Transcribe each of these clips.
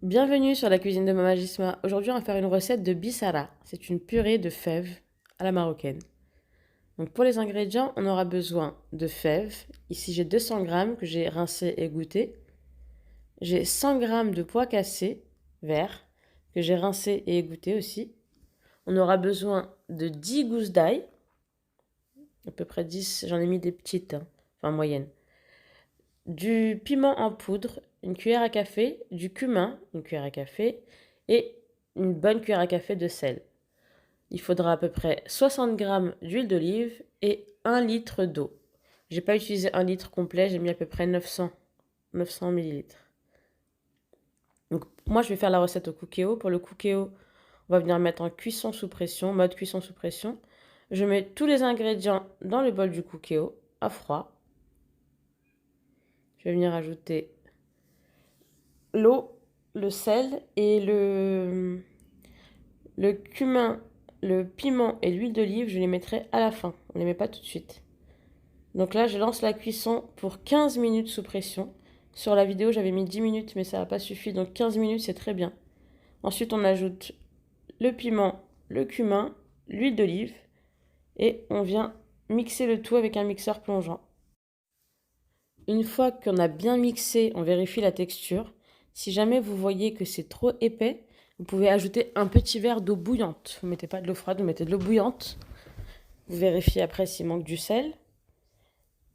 Bienvenue sur la cuisine de Mama Gisma. Aujourd'hui, on va faire une recette de bissara. C'est une purée de fèves à la marocaine. Donc pour les ingrédients, on aura besoin de fèves. Ici, j'ai 200 grammes que j'ai rincé et goûté. J'ai 100 grammes de pois cassés verts que j'ai rincé et égoutter aussi. On aura besoin de 10 gousses d'ail, à peu près 10, j'en ai mis des petites, enfin moyennes. Du piment en poudre, une cuillère à café, du cumin, une cuillère à café, et une bonne cuillère à café de sel. Il faudra à peu près 60 grammes d'huile d'olive et 1 litre d'eau. J'ai pas utilisé 1 litre complet, j'ai mis à peu près 900 millilitres. Donc moi je vais faire la recette au cookéo. Pour le cookéo, on va venir mettre en cuisson sous pression, mode cuisson sous pression. Je mets tous les ingrédients dans le bol du cookéo à froid. Je vais venir ajouter l'eau, le sel et le cumin, le piment et l'huile d'olive, je les mettrai à la fin. On ne les met pas tout de suite. Donc là, je lance la cuisson pour 15 minutes sous pression. Sur la vidéo, j'avais mis 10 minutes, mais ça n'a pas suffi. Donc 15 minutes, c'est très bien. Ensuite, on ajoute le piment, le cumin, l'huile d'olive. Et on vient mixer le tout avec un mixeur plongeant. Une fois qu'on a bien mixé, on vérifie la texture. Si jamais vous voyez que c'est trop épais, vous pouvez ajouter un petit verre d'eau bouillante. Vous ne mettez pas de l'eau froide, vous mettez de l'eau bouillante. Vous vérifiez après s'il manque du sel.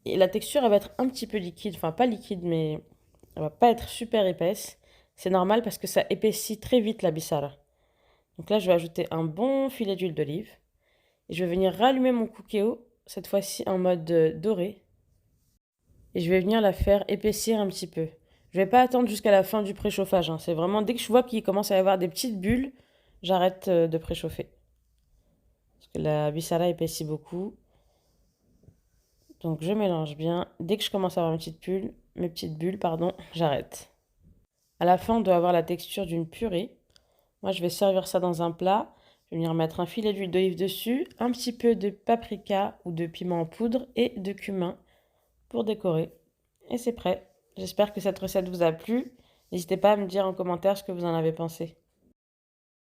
Et la texture, elle va être un petit peu liquide. Enfin, pas liquide, mais elle va pas être super épaisse. C'est normal parce que ça épaissit très vite la bissara. Donc là, je vais ajouter un bon filet d'huile d'olive. Et je vais venir rallumer mon cookéo, cette fois-ci en mode doré. Et je vais venir la faire épaissir un petit peu. Je vais pas attendre jusqu'à la fin du préchauffage. C'est vraiment dès que je vois qu'il commence à y avoir des petites bulles, j'arrête de préchauffer. Parce que la bissara épaissit beaucoup. Donc je mélange bien. Dès que je commence à avoir mes petites bulles, j'arrête. À la fin, on doit avoir la texture d'une purée. Moi, je vais servir ça dans un plat. Je vais venir mettre un filet d'huile d'olive dessus, un petit peu de paprika ou de piment en poudre et de cumin pour décorer. Et c'est prêt. J'espère que cette recette vous a plu. N'hésitez pas à me dire en commentaire ce que vous en avez pensé.